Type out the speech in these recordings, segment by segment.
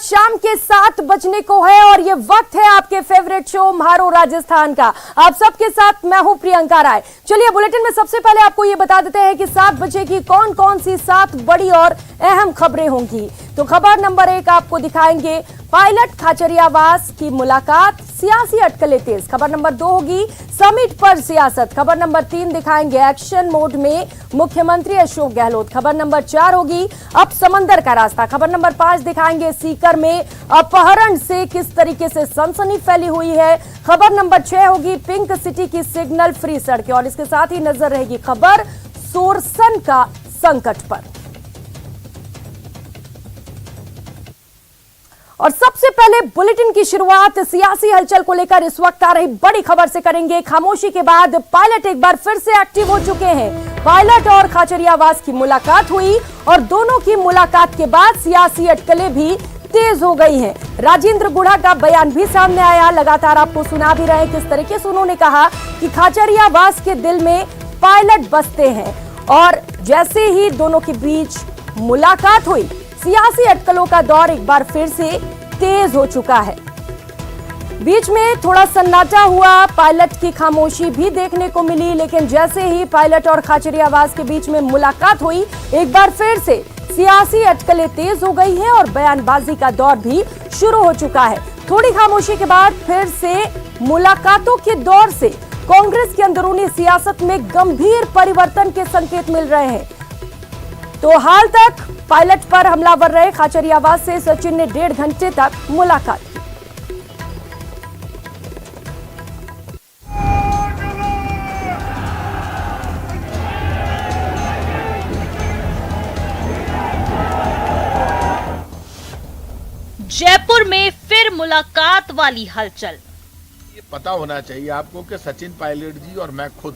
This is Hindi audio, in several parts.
शाम के 7 बजने को है और ये वक्त है आपके फेवरेट शो म्हारो राजस्थान का। आप सबके साथ मैं हूं प्रियंका राय। चलिए बुलेटिन में सबसे पहले आपको ये बता देते हैं कि 7 बजे की कौन कौन सी 7 बड़ी और अहम खबरें होंगी। तो खबर नंबर 1 आपको दिखाएंगे पायलट खाचरियावास की मुलाकात, सियासी अटकलें तेज। खबर नंबर 2 होगी समिट पर सियासत। खबर नंबर 3 दिखाएंगे एक्शन मोड में मुख्यमंत्री अशोक गहलोत। खबर नंबर 4 होगी अब समंदर का रास्ता। खबर नंबर 5 दिखाएंगे सीकर में अपहरण से किस तरीके से सनसनी फैली हुई है। खबर नंबर 6 होगी पिंक सिटी की सिग्नल फ्री सड़कें और इसके साथ ही नजर रहेगी खबर सोरसन का संकट पर। और सबसे पहले बुलेटिन की शुरुआत सियासी हलचल को लेकर इस वक्त आ रही बड़ी खबर से करेंगे। खामोशी के बाद पायलट एक बार फिर से एक्टिव हो चुके हैं। पायलट और खाचरियावास की मुलाकात हुई और दोनों की मुलाकात के बाद सियासी अटकलें भी तेज हो गई हैं। राजेंद्र गुढ़ा का बयान भी सामने आया, लगातार आपको सुना भी रहे किस तरीके से उन्होंने कहा कि खाचरियावास के दिल में पायलट बसते हैं। और जैसे ही दोनों के बीच मुलाकात हुई, सियासी अटकलों का दौर एक बार फिर से तेज हो चुका है। बीच में थोड़ा सन्नाटा हुआ, पायलट की खामोशी भी देखने को मिली, लेकिन जैसे ही पायलट और खाचरियावास के बीच में मुलाकात हुई, एक बार फिर से सियासी अटकलें तेज हो गई हैं और बयानबाजी का दौर भी शुरू हो चुका है। थोड़ी खामोशी के बाद फिर से मुलाकातों के दौर से कांग्रेस की अंदरूनी सियासत में गंभीर परिवर्तन के संकेत मिल रहे हैं। तो हाल तक पायलट पर हमलावर रहे खाचरियावास से सचिन ने 1.5 घंटे तक मुलाकात की। जयपुर में फिर मुलाकात वाली हलचल। ये पता होना चाहिए आपको कि सचिन पायलट जी और मैं खुद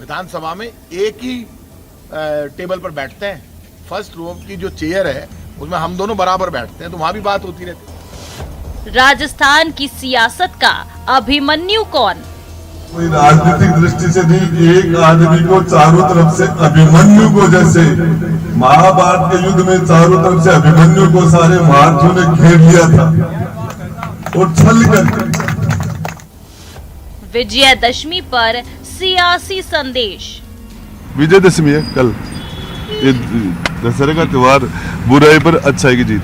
विधानसभा में एक ही टेबल पर बैठते हैं। फर्स्ट रो की जो चेयर है उसमें हम दोनों बराबर बैठते हैं, तो वहां भी बात होती रहती है। राजस्थान की सियासत का अभिमन्यु कौन? कोई राजनीतिक दृष्टि से भी एक आदमी को चारों तरफ से अभिमन्यु को, जैसे महाभारत के युद्ध में चारों तरफ से अभिमन्यु को सारे महारथियों ने घेर लिया था और छल कर। विजयदशमी पर सियासी संदेश। विजयदशमी है कल, ये दशहरे का त्योहार, बुराई पर अच्छाई की जीत।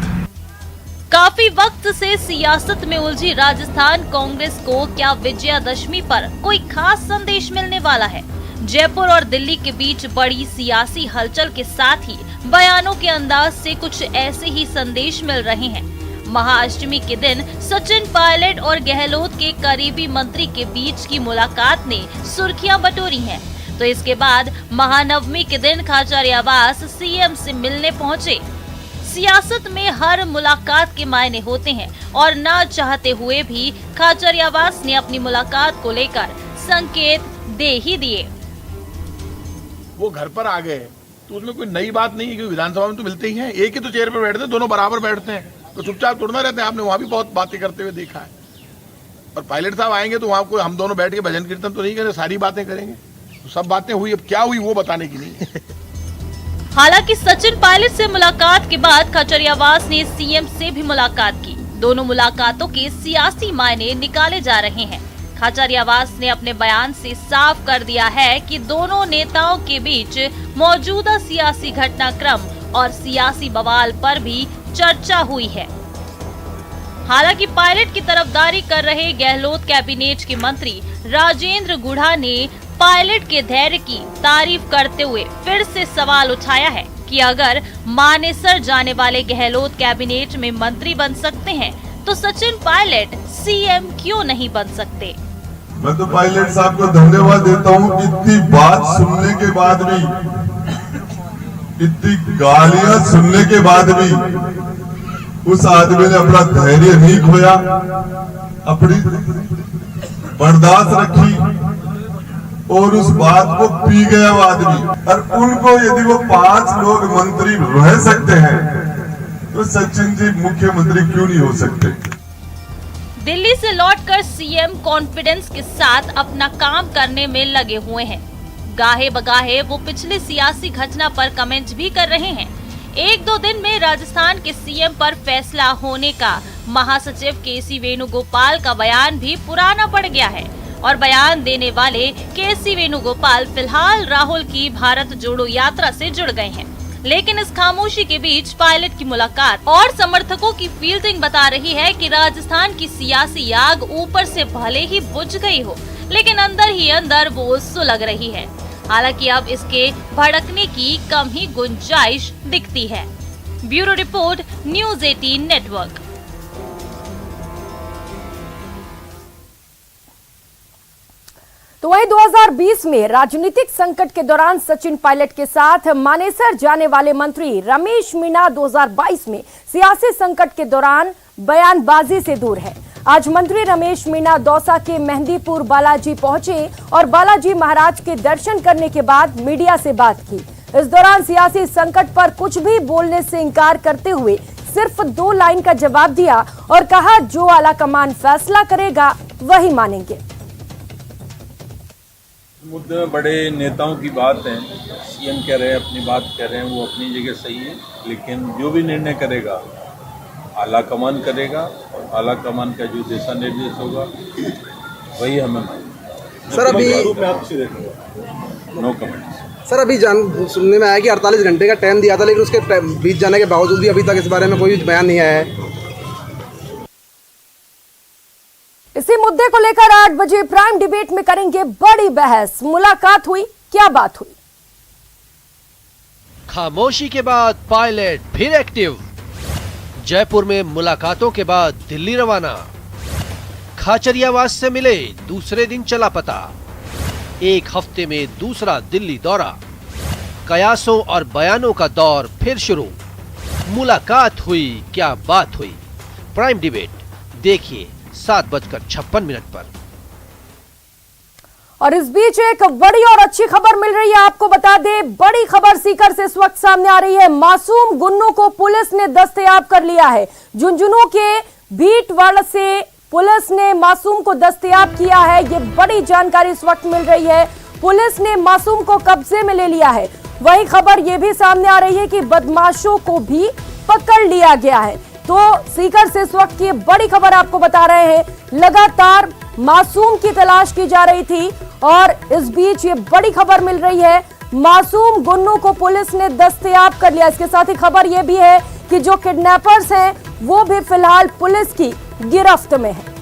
काफी वक्त से सियासत में उलझी राजस्थान कांग्रेस को क्या विजयादशमी पर कोई खास संदेश मिलने वाला है? जयपुर और दिल्ली के बीच बड़ी सियासी हलचल के साथ ही बयानों के अंदाज से कुछ ऐसे ही संदेश मिल रहे हैं। महाअष्टमी के दिन सचिन पायलट और गहलोत के करीबी मंत्री के बीच की मुलाकात ने सुर्खियां बटोरी हैं। तो इसके बाद महानवमी के दिन खाचरियावास सीएम से मिलने पहुंचे। सियासत में हर मुलाकात के मायने होते हैं और ना चाहते हुए भी खाचरियावास ने अपनी मुलाकात को लेकर संकेत दे ही दिए। वो घर पर आ गए तो उसमें कोई नई बात नहीं है, क्योंकि विधानसभा में तो मिलते ही हैं, एक ही तो चेयर पर बैठते हैं, दोनों बराबर बैठते हैं, तो चुपचाप तोड़ना रहते हैं। आपने वहां भी बहुत बातें करते हुए देखा है। और पायलट साहब आएंगे तो वहां कोई हम दोनों बैठ के भजन कीर्तन तो नहीं करेंगे, सारी बातें करेंगे। तो सब बातें हुई, अब क्या हुई वो बताने की नहीं। हालांकि सचिन पायलट से मुलाकात के बाद खाचरियावास ने सीएम से भी मुलाकात की। दोनों मुलाकातों के सियासी मायने निकाले जा रहे हैं। खाचरियावास ने अपने बयान से साफ कर दिया है कि दोनों नेताओं के बीच मौजूदा सियासी घटनाक्रम और सियासी बवाल पर भी चर्चा हुई है। हालांकि पायलट की तरफदारी कर रहे गहलोत कैबिनेट के मंत्री राजेंद्र गुढ़ा ने पायलट के धैर्य की तारीफ करते हुए फिर से सवाल उठाया है कि अगर मानेसर जाने वाले गहलोत कैबिनेट में मंत्री बन सकते हैं तो सचिन पायलट सीएम क्यों नहीं बन सकते? मैं तो पायलट साहब को धन्यवाद देता हूँ, इतनी बात सुनने के बाद भी, इतनी गालियां सुनने के बाद भी उस आदमी ने अपना धैर्य नहीं खोया, अपनी बर्दाश्त रखी और उस बात को पी गया वो आदमी। और उनको यदि वो 5 लोग मंत्री रह सकते हैं तो सचिन जी मुख्यमंत्री क्यों नहीं हो सकते? दिल्ली से लौटकर सीएम कॉन्फिडेंस के साथ अपना काम करने में लगे हुए हैं। गाहे बगाहे वो पिछले सियासी घटना पर कमेंट भी कर रहे हैं। एक दो दिन में राजस्थान के सीएम पर फैसला होने का महासचिव केसी वेणुगोपाल का बयान भी पुराना पड़ गया है और बयान देने वाले केसी वेणुगोपाल फिलहाल राहुल की भारत जोड़ो यात्रा से जुड़ गए हैं। लेकिन इस खामोशी के बीच पायलट की मुलाकात और समर्थकों की फील्डिंग बता रही है कि राजस्थान की सियासी आग ऊपर से भले ही बुझ गई हो, लेकिन अंदर ही अंदर वो सुलग रही है। हालांकि अब इसके भड़कने की कम ही गुंजाइश दिखती है। Bureau report, news 18 network. तो वहीं 2020 में राजनीतिक संकट के दौरान सचिन पायलट के साथ मानेसर जाने वाले मंत्री रमेश मीणा 2022 में सियासी संकट के दौरान बयानबाजी से दूर है। आज मंत्री रमेश मीणा दौसा के मेहंदीपुर बालाजी पहुंचे और बालाजी महाराज के दर्शन करने के बाद मीडिया से बात की। इस दौरान सियासी संकट पर कुछ भी बोलने से इनकार करते हुए सिर्फ 2 लाइन का जवाब दिया और कहा, जो आलाकमान फैसला करेगा वही मानेंगे। मुद्दे में बड़े नेताओं की बात है, सीएम कह रहे हैं, अपनी बात कह रहे हैं, वो अपनी जगह सही है, लेकिन जो भी निर्णय करेगा आला कमान करेगा और आला कमान का जो दिशा निर्देश होगा वही हमें मानेंगे। सर अभी नो कमेंट्स। सर अभी सुनने में आया कि 48 घंटे का टाइम दिया था, लेकिन उसके बीत जाने के बावजूद भी अभी तक इस बारे में कोई बयान नहीं आया है। इसी मुद्दे को लेकर 8 बजे प्राइम डिबेट में करेंगे बड़ी बहस। मुलाकात हुई, क्या बात हुई? खामोशी के बाद पायलट फिर एक्टिव। जयपुर में मुलाकातों के बाद दिल्ली रवाना। खाचरियावास से मिले, दूसरे दिन चला पता। एक हफ्ते में दूसरा दिल्ली दौरा। कयासों और बयानों का दौर फिर शुरू। मुलाकात हुई, क्या बात हुई? प्राइम डिबेट देखिए 7:56 पर। और इस बीच एक बड़ी और अच्छी खबर मिल रही है, आपको बता दें। बड़ी खबर सीकर से इस वक्त सामने आ रही है। मासूम गुन्नू को पुलिस ने दस्तयाब कर लिया है। झुंझुनू के भीटवाड़ा से पुलिस ने मासूम को दस्तयाब किया है। ये बड़ी जानकारी इस वक्त मिल रही है। पुलिस ने मासूम को कब्जे में ले लिया है। वही खबर ये भी सामने आ रही है कि बदमाशों को भी पकड़ लिया गया है। तो सीकर से इस वक्त की बड़ी खबर आपको बता रहे हैं। लगातार मासूम की तलाश की जा रही थी और इस बीच ये बड़ी खबर मिल रही है, मासूम गुन्नू को पुलिस ने दस्तयाब कर लिया। इसके साथ ही खबर ये भी है कि जो किडनैपर्स हैं वो भी फिलहाल पुलिस की गिरफ्त में है।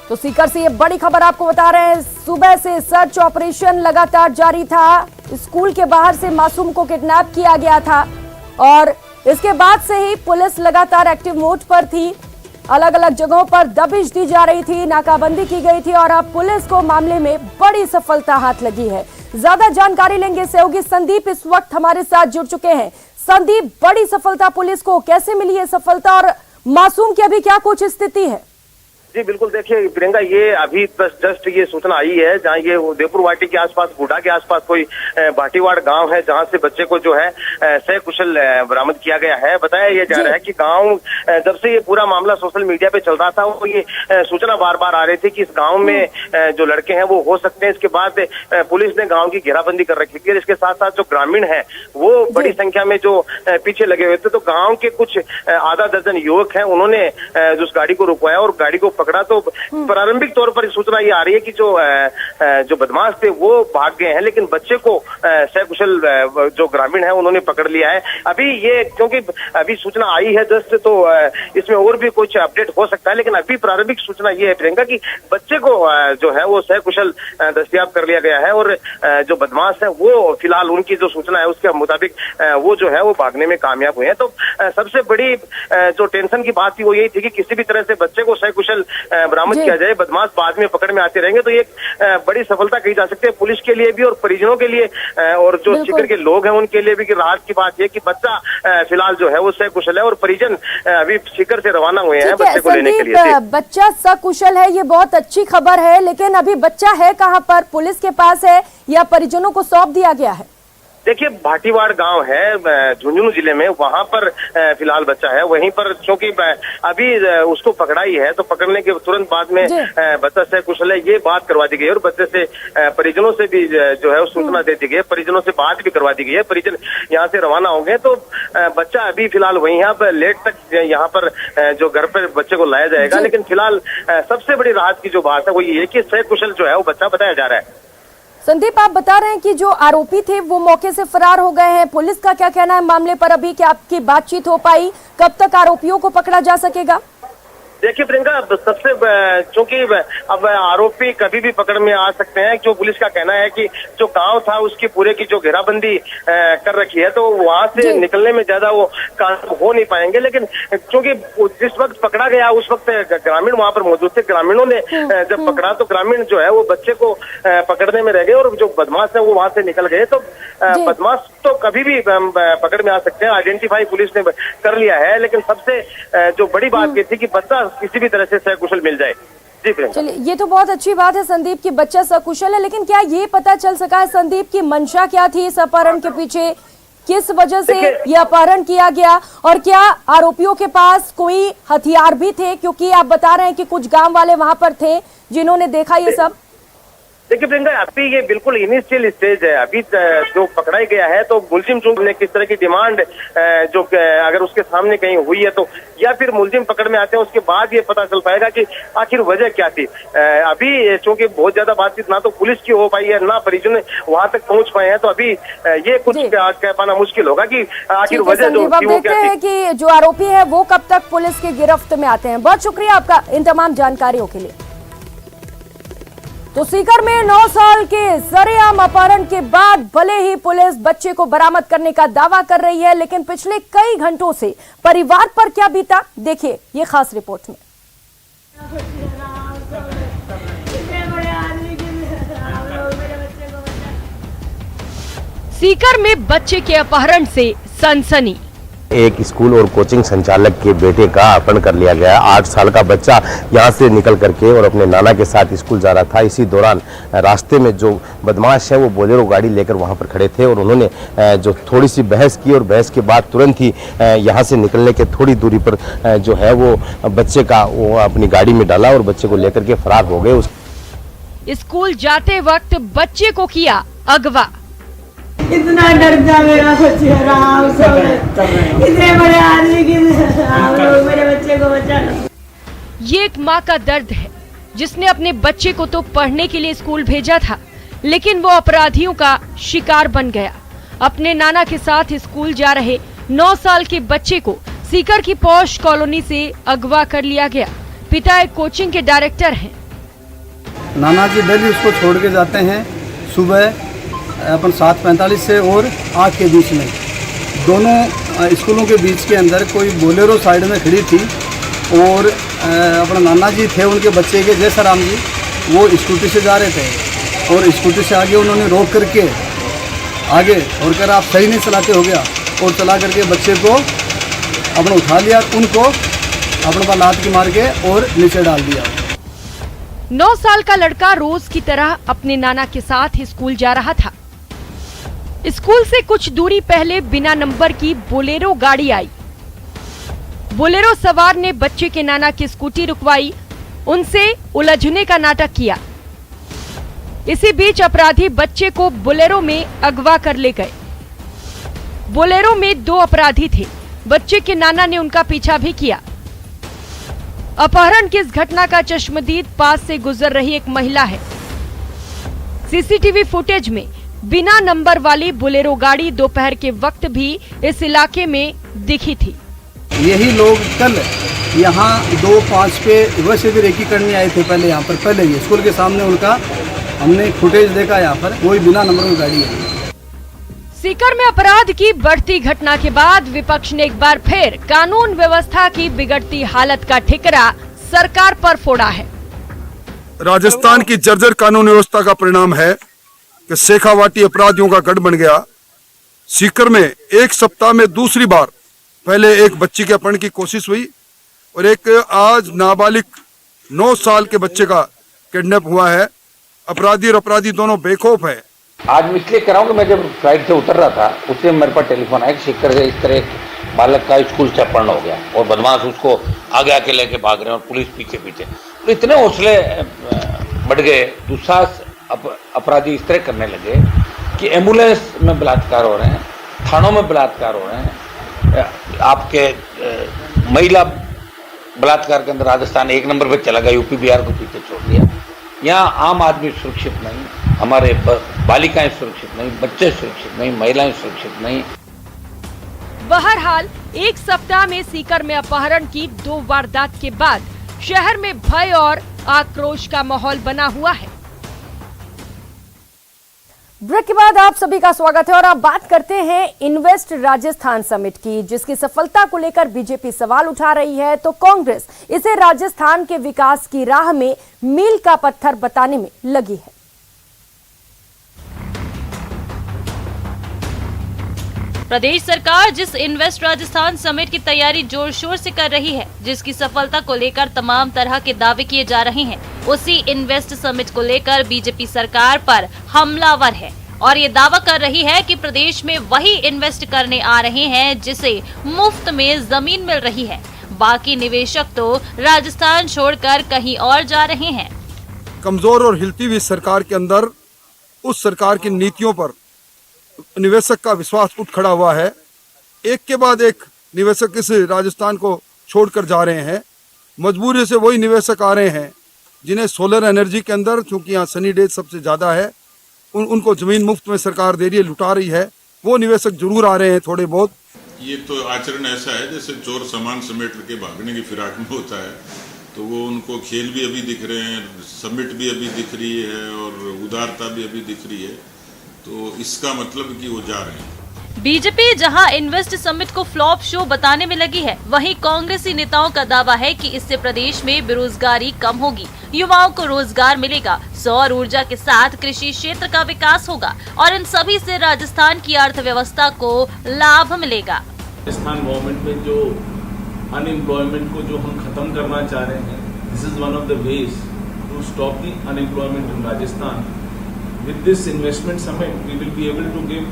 तो सीकर से ये बड़ी खबर आपको बता रहे हैं। सुबह से सर्च ऑपरेशन लगातार जारी था। स्कूल के बाहर से मासूम को किडनैप किया गया था और इसके बाद से ही पुलिस लगातार एक्टिव मोड पर थी। अलग अलग जगहों पर दबिश दी जा रही थी, नाकाबंदी की गई थी और अब पुलिस को मामले में बड़ी सफलता हाथ लगी है। ज्यादा जानकारी लेंगे सहयोगी संदीप इस वक्त हमारे साथ जुड़ चुके हैं। संदीप, बड़ी सफलता पुलिस को कैसे मिली है सफलता और मासूम की अभी क्या कुछ स्थिति है? जी बिल्कुल, देखिए प्रियंका, ये अभी जस्ट ये सूचना आई है जहाँ ये उदयपुर वाटी के आसपास, बूढ़ा के आसपास कोई भाटीवाड़ गांव है जहां से बच्चे को जो है सकुशल बरामद किया गया है। बताया ये जा रहा है कि गांव, जब से ये पूरा मामला सोशल मीडिया पे चल रहा था, वो ये सूचना बार बार आ रही थी कि इस गाँव में जो लड़के हैं वो हो सकते हैं। इसके बाद पुलिस ने गाँव की घेराबंदी कर रखी थी। इसके साथ साथ जो ग्रामीण है वो बड़ी संख्या में जो पीछे लगे हुए थे। तो गाँव के कुछ आधा दर्जन युवक है, उन्होंने उस गाड़ी को रुकवाया और गाड़ी को पकड़ा। तो प्रारंभिक तौर पर सूचना ये आ रही है कि जो बदमाश थे वो भाग गए हैं, लेकिन बच्चे को सकुशल जो ग्रामीण है उन्होंने पकड़ लिया है। अभी ये, क्योंकि अभी सूचना आई है जस्ट, तो इसमें और भी कुछ अपडेट हो सकता है, लेकिन अभी प्रारंभिक सूचना ये है प्रियंका कि बच्चे को जो है वो सकुशल दस्तयाब कर लिया गया है और जो बदमाश है वो फिलहाल, उनकी जो सूचना है उसके मुताबिक वो जो है वो भागने में कामयाब हुए हैं। तो सबसे बड़ी जो टेंशन की बात थी वो यही थी कि किसी भी तरह से बच्चे को सकुशल बरामद किया जाए, बदमाश बाद में पकड़ में आते रहेंगे। तो ये बड़ी सफलता कही जा सकती है पुलिस के लिए भी और परिजनों के लिए और जो सीकर के लोग हैं उनके लिए भी। कि राहत की बात यह कि बच्चा फिलहाल जो है वो सकुशल है और परिजन अभी सीकर से रवाना हुए हैं बच्चे को लेने के लिए। बच्चा सकुशल है, ये बहुत अच्छी खबर है, लेकिन अभी बच्चा है कहाँ पर? पुलिस के पास है या परिजनों को सौंप दिया गया है? देखिए, भाटीवाड़ गांव है झुंझुनू जिले में, वहां पर फिलहाल बच्चा है। वहीं पर चूंकि अभी उसको पकड़ा ही है, तो पकड़ने के तुरंत बाद में बच्चा सकुशल है ये बात करवा दी गई है, और बच्चे से परिजनों से भी जो है सूचना दे दी गई है, परिजनों से बात भी करवा दी गई है। परिजन यहाँ से रवाना होंगे, तो बच्चा अभी फिलहाल वहीं यहाँ पर लेट तक यहाँ पर जो घर पर बच्चे को लाया जाएगा। लेकिन फिलहाल सबसे बड़ी राहत की जो बात है वो ये कि सकुशल जो है वो बच्चा बताया जा रहा है। संदीप, आप बता रहे हैं कि जो आरोपी थे वो मौके से फरार हो गए हैं। पुलिस का क्या कहना है मामले पर अभी, क्या आपकी बातचीत हो पाई? कब तक आरोपियों को पकड़ा जा सकेगा? देखिए प्रियंका, सबसे चूंकि अब आरोपी कभी भी पकड़ में आ सकते हैं। जो पुलिस का कहना है कि जो गांव था उसकी पूरे की जो घेराबंदी कर रखी है, तो वहां से निकलने में ज्यादा वो कामयाब हो नहीं पाएंगे। लेकिन चूंकि जिस वक्त पकड़ा गया उस वक्त ग्रामीण वहां पर मौजूद थे। ग्रामीणों ने जब पकड़ा तो ग्रामीण जो है वो बच्चे को पकड़ने में रह गए, और जो बदमाश है वो वहां से निकल गए। तो बदमाश तो कभी भी पकड़ में आ सकते हैं, आइडेंटिफाई पुलिस ने कर लिया है। लेकिन सबसे जो बड़ी बात ये थी कि बच्चा किसी भी तरह से सकुशल मिल जाए। जी प्रियंका, चलिए, ये तो बहुत अच्छी बात है संदीप कि बच्चा सकुशल है, लेकिन क्या ये पता चल सका है संदीप की मंशा क्या थी इस अपहरण के पीछे? किस वजह से ये अपहरण किया गया, और क्या आरोपियों के पास कोई हथियार भी थे? क्योंकि आप बता रहे हैं कि कुछ गांव वाले वहां पर थे जिन्होंने देखा ये सब। देखिए प्रियंका, अभी ये बिल्कुल इनिशियल स्टेज है। अभी जो पकड़ा गया है तो मुलजिम ने किस तरह की डिमांड जो अगर उसके सामने कहीं हुई है, तो या फिर मुलजिम पकड़ में आते हैं उसके बाद ये पता चल पाएगा कि आखिर वजह क्या थी। अभी चूंकि बहुत ज्यादा बातचीत ना तो पुलिस की हो पाई है, ना परिजन वहां तक पहुंच पाए हैं, तो अभी ये कुछ कह पाना मुश्किल होगा कि आखिर वजह जो थी वो क्या थी। कि जो आरोपी है वो कब तक पुलिस की गिरफ्त में आते हैं। बहुत शुक्रिया आपका इन तमाम जानकारियों के लिए। तो सीकर में 9 साल के सरेआम अपहरण के बाद भले ही पुलिस बच्चे को बरामद करने का दावा कर रही है, लेकिन पिछले कई घंटों से परिवार पर क्या बीता, देखिए ये खास रिपोर्ट में। सीकर में बच्चे के अपहरण से सनसनी। एक स्कूल और कोचिंग संचालक के बेटे का अपहरण कर लिया गया। 8 साल का बच्चा यहां से निकल करके और अपने नाना के साथ स्कूल जा रहा था। इसी दौरान रास्ते में जो बदमाश है वो बोलेरो गाड़ी लेकर वहां पर खड़े थे, और उन्होंने जो थोड़ी सी बहस की, और बहस के बाद तुरंत ही यहां से निकलने के थोड़ी दूरी पर जो है वो बच्चे का वो अपनी गाड़ी में डाला और बच्चे को लेकर के फरार हो गए। स्कूल जाते वक्त बच्चे को किया अगवा। इतना डर जा मेरा बच्चे, आराम से इतने बड़े आदमी की मेरे बच्चे को बचा लो। ये एक माँ का दर्द है जिसने अपने बच्चे को तो पढ़ने के लिए स्कूल भेजा था, लेकिन वो अपराधियों का शिकार बन गया। अपने नाना के साथ स्कूल जा रहे 9 साल के बच्चे को सीकर की पौष कॉलोनी से अगवा कर लिया गया। पिता एक कोचिंग के डायरेक्टर हैं। नाना जी डेली उसको छोड़ के जाते हैं सुबह अपन 7:45 से और 8 के बीच में। दोनों स्कूलों के बीच के अंदर कोई बोलेरो साइड में खड़ी थी, और अपना नाना जी थे उनके बच्चे के जयसराम जी, वो स्कूटी से जा रहे थे, और स्कूटी से आगे उन्होंने रोक करके आगे और कर आप सही नहीं चलाते हो गया, और चला करके बच्चे को अपना उठा लिया, उनको अपने पर लात की मार के और नीचे डाल दिया। 9 साल का लड़का रोज की तरह अपने नाना के साथ स्कूल जा रहा था। स्कूल से कुछ दूरी पहले बिना नंबर की बोलेरो गाड़ी आई। बोलेरो सवार ने बच्चे के नाना की स्कूटी रुकवाई, उनसे उलझने का नाटक किया। इसी बीच अपराधी बच्चे को बोलेरो में अगवा कर ले गए। बोलेरो में 2 अपराधी थे। बच्चे के नाना ने उनका पीछा भी किया। अपहरण की इस घटना का चश्मदीद पास से गुजर रही एक महिला है। सीसीटीवी फुटेज में बिना नंबर वाली बोलेरो गाड़ी दोपहर के वक्त भी इस इलाके में दिखी थी। यही लोग कल यहाँ 2-5 पे वैसे भी रेकी करने आए थे पहले यहाँ पर, पहले ही स्कूल के सामने उनका हमने फुटेज देखा। यहाँ पर कोई बिना नंबर की गाड़ी है। सीकर में अपराध की बढ़ती घटना के बाद विपक्ष ने एक बार फिर कानून व्यवस्था की बिगड़ती हालत का ठिकरा सरकार पर फोड़ा है। राजस्थान की जर्जर कानून व्यवस्था का परिणाम है कि शेखावाटी अपराधियों का गढ़ बन गया। सीकर में एक सप्ताह में दूसरी बार, पहले एक बच्ची के अपहरण की कोशिश हुई, और एक आज नाबालिग 9 साल के बच्चे का किडनैप हुआ है। अपराधी और अपराधी दोनों बेखौफ है। आज मैं इसलिए कर रहा हूँ कि मैं जब फ्लाइट से उतर रहा था उससे मेरे पास टेलीफोन आया कि सीकर से इस तरह एक बालक का स्कूल से अपहरण हो गया और बदमाश उसको आगे आके लेके भाग रहे हैं और पुलिस पीछे पीछे। तो इतने हौसले बढ़ गए, दुस्साहस अपराधी इस तरह करने लगे कि एम्बुलेंस में बलात्कार हो रहे हैं, थानों में बलात्कार हो रहे हैं। आपके महिला बलात्कार के अंदर राजस्थान 1 नंबर पे चला गया, यूपी बिहार को पीछे छोड़ दिया। यहाँ आम आदमी सुरक्षित नहीं, हमारे बालिकाएं सुरक्षित नहीं, बच्चे सुरक्षित नहीं, महिलाएं सुरक्षित नहीं। बहरहाल एक सप्ताह में सीकर में अपहरण की 2 वारदात के बाद शहर में भय और आक्रोश का माहौल बना हुआ है। ब्रेक के बाद आप सभी का स्वागत है और आप बात करते हैं इन्वेस्ट राजस्थान समिट की, जिसकी सफलता को लेकर बीजेपी सवाल उठा रही है तो कांग्रेस इसे राजस्थान के विकास की राह में मील का पत्थर बताने में लगी है। प्रदेश सरकार जिस इन्वेस्ट राजस्थान समिट की तैयारी जोर शोर से कर रही है, जिसकी सफलता को लेकर तमाम तरह के दावे किए जा रहे हैं, उसी इन्वेस्ट समिट को लेकर बीजेपी सरकार पर हमलावर है और ये दावा कर रही है कि प्रदेश में वही इन्वेस्ट करने आ रहे हैं जिसे मुफ्त में जमीन मिल रही है, बाकी निवेशक तो राजस्थान छोड़कर कहीं और जा रहे हैं। कमजोर और हिलती हुई सरकार के अंदर उस सरकार की नीतियों पर निवेशक का विश्वास उठ खड़ा हुआ है। एक के बाद एक निवेशक इस राजस्थान को छोड़कर जा रहे हैं। मजबूरी से वही निवेशक आ रहे हैं जिन्हें सोलर एनर्जी के अंदर, चूंकि यहाँ सनी डेज सबसे ज़्यादा है, उनको ज़मीन मुफ्त में सरकार दे रही है, लुटा रही है। वो निवेशक जरूर आ रहे हैं थोड़े बहुत। ये तो आचरण ऐसा है जैसे चोर सामान समेट के भागने की फिराक में होता है, तो वो उनको खेल भी अभी दिख रहे हैं, समिट भी अभी दिख रही है और उदारता भी अभी दिख रही है, तो इसका मतलब कि वो जा रहे हैं। बीजेपी जहां इन्वेस्ट समिट को फ्लॉप शो बताने में लगी है, वहीं कांग्रेसी नेताओं का दावा है कि इससे प्रदेश में बेरोजगारी कम होगी, युवाओं को रोजगार मिलेगा, सौर ऊर्जा के साथ कृषि क्षेत्र का विकास होगा और इन सभी से राजस्थान की अर्थव्यवस्था को लाभ मिलेगा। राजस्थान गवर्नमेंट में जो अनएम्प्लॉयमेंट को जो हम खत्म करना चाह रहे हैं, this is one of the ways to stop the unemployment in Rajasthan. With this investment summit, we will be able to give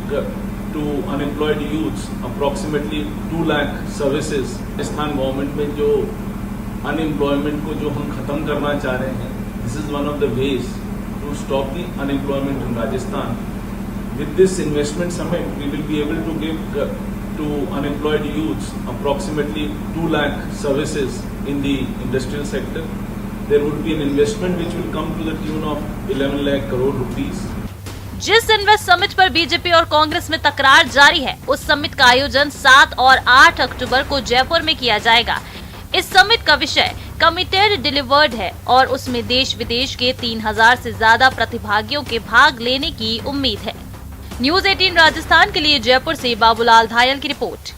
to unemployed youths approximately 2 lakh services. Rajasthan government में जो अनएम्प्लॉयमेंट को जो हम खत्म करना चाह रहे हैं, this is one of the ways to stop the unemployment in Rajasthan. With this investment summit, we will be able to give to unemployed youths approximately 2 lakh services in the industrial sector. There would be an investment which will come to the tune of 11 lakh crore rupees. जिस इन्वेस्ट समिट पर बीजेपी और कांग्रेस में तकरार जारी है, उस समिट का आयोजन 7 और 8 अक्टूबर को जयपुर में किया जाएगा। इस समिट का विषय कमिटेड डिलीवर्ड है और उसमें देश विदेश के 3000 से ज्यादा प्रतिभागियों के भाग लेने की उम्मीद है। न्यूज़ 18 राजस्थान के लिए जयपुर से बाबूलाल धायल की रिपोर्ट।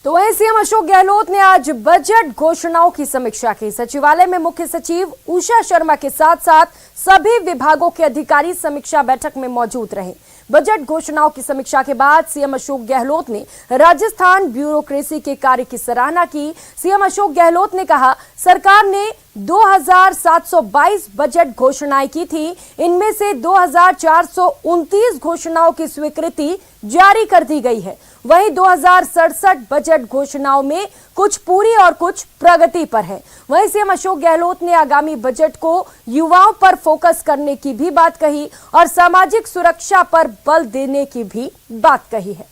तो वहीं सीएम अशोक गहलोत ने आज बजट घोषणाओं की समीक्षा की। सचिवालय में मुख्य सचिव उषा शर्मा के साथ साथ सभी विभागों के अधिकारी समीक्षा बैठक में मौजूद रहे। बजट घोषणाओं की समीक्षा के बाद सीएम अशोक गहलोत ने राजस्थान ब्यूरोक्रेसी के कार्य की सराहना की। सीएम अशोक गहलोत ने कहा, सरकार ने 2722 बजट घोषणाएं की थी, इनमें से 2429 घोषणाओं की स्वीकृति जारी कर दी गई है। वहीं 2067 बजट घोषणाओं में कुछ पूरी और कुछ प्रगति पर है। वहीं सीएम अशोक गहलोत ने आगामी बजट को युवाओं पर फोकस करने की भी बात कही और सामाजिक सुरक्षा पर बल देने की भी बात कही है।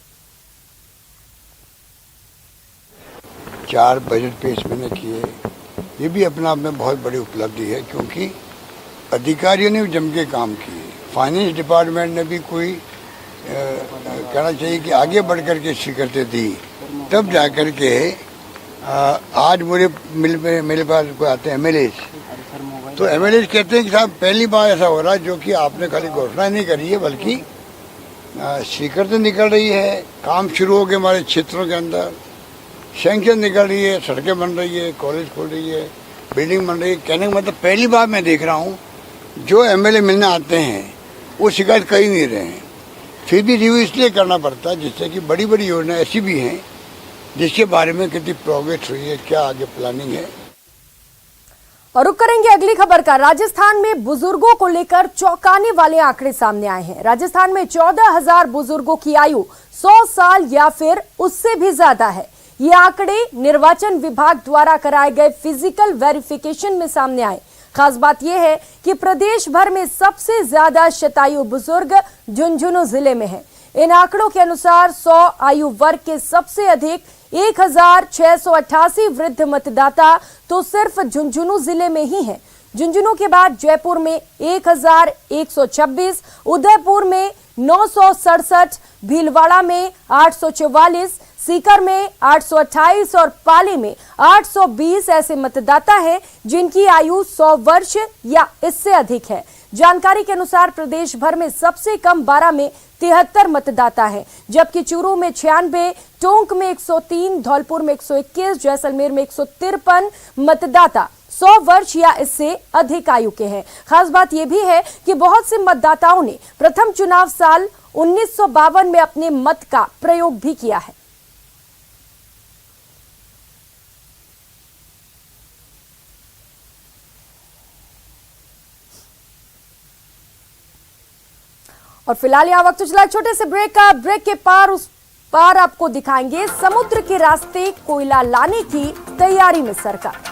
4 बजट पेश मैंने किए, ये भी अपने आप में बहुत बड़ी उपलब्धि है क्योंकि अधिकारियों ने जम के काम किए। फाइनेंस डिपार्टमेंट ने भी कोई कहना चाहिए कि आगे बढ़ कर के स्वीकृति दी, तब जा कर के आज मेरे पास कोई आते हैं एमएलए, तो एमएलए कहते हैं कि साहब पहली बार ऐसा हो रहा है जो कि आपने खाली घोषणा नहीं करी है बल्कि स्वीकृति निकल रही है, काम शुरू हो गए हमारे क्षेत्रों के अंदर, सैंक्शन निकल रही है, सड़कें बन रही है, कॉलेज खोल रही है, बिल्डिंग बन रही है। कहने का मतलब पहली बार मैं देख रहा हूँ जो एमएलए मिलने आते हैं वो शिकायत कर ही नहीं रहे हैं। फिर भी रिव्यू इसलिए करना पड़ता है जिससे कि बड़ी बड़ी योजनाएं ऐसी भी हैं जिसके बारे में कितनी प्रोग्रेस हुई है, क्या आगे प्लानिंग है। और रुक करेंगे अगली खबर का। राजस्थान में बुजुर्गों को लेकर चौंकाने वाले आंकड़े सामने आए हैं। राजस्थान में 14,000 बुजुर्गों की आयु 100 साल या फिर उससे भी ज्यादा है। ये आंकड़े निर्वाचन विभाग द्वारा कराए गए फिजिकल वेरिफिकेशन में सामने आए। खास बात यह है कि प्रदेश भर में सबसे ज्यादा शतायु बुजुर्ग झुंझुनू जिले में है। इन आंकड़ों के अनुसार 100 आयु वर्ग के सबसे अधिक 1,688 वृद्ध मतदाता तो सिर्फ झुंझुनू जिले में ही हैं। झुंझुनू के बाद जयपुर में 1,126, उदयपुर में 967, भीलवाड़ा में 844, सीकर में 828 और पाली में 820 ऐसे मतदाता हैं जिनकी आयु 100 वर्ष या इससे अधिक है। जानकारी के अनुसार प्रदेश भर में सबसे कम 12 में 73 मतदाता हैं, जबकि चूरू में 96, टोंक में 103, धौलपुर में 121, जैसलमेर में 153 मतदाता 100 वर्ष या इससे अधिक आयु के हैं। खास बात यह भी है कि बहुत से मतदाताओं ने प्रथम चुनाव साल 1952 में अपने मत का प्रयोग भी किया है। और फिलहाल यह वक्त चला छोटे से ब्रेक का। ब्रेक के पार उस पार आपको दिखाएंगे समुद्र के रास्ते कोयला लाने की तैयारी में सरकार।